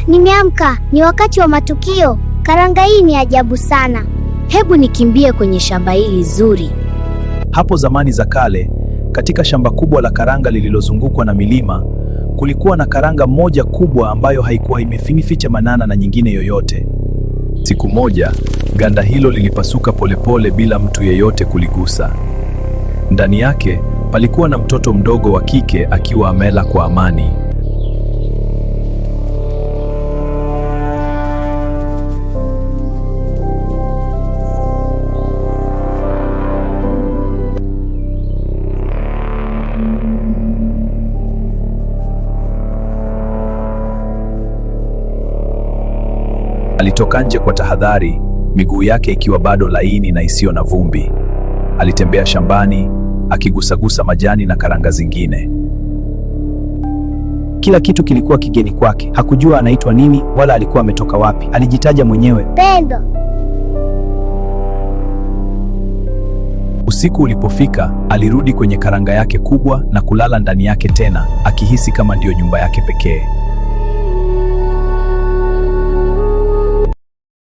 Nimeamka, ni wakati wa matukio. Karanga hii ni ajabu sana. Hebu nikimbie kwenye shamba hili zuri. Hapo zamani za kale, katika shamba kubwa la karanga lililozungukwa na milima, kulikuwa na karanga moja kubwa ambayo haikuwa imeficha manana na nyingine yoyote. Siku moja, ganda hilo lilipasuka polepole bila mtu yeyote kuligusa. Ndani yake palikuwa na mtoto mdogo wa kike akiwa amela kwa amani. Alitoka nje kwa tahadhari, miguu yake ikiwa bado laini na isiyo na vumbi. Alitembea shambani, akigusagusa majani na karanga zingine. Kila kitu kilikuwa kigeni kwake. Hakujua anaitwa nini wala alikuwa ametoka wapi. Alijitaja mwenyewe Pendo. Usiku ulipofika, alirudi kwenye karanga yake kubwa na kulala ndani yake tena, akihisi kama ndiyo nyumba yake pekee.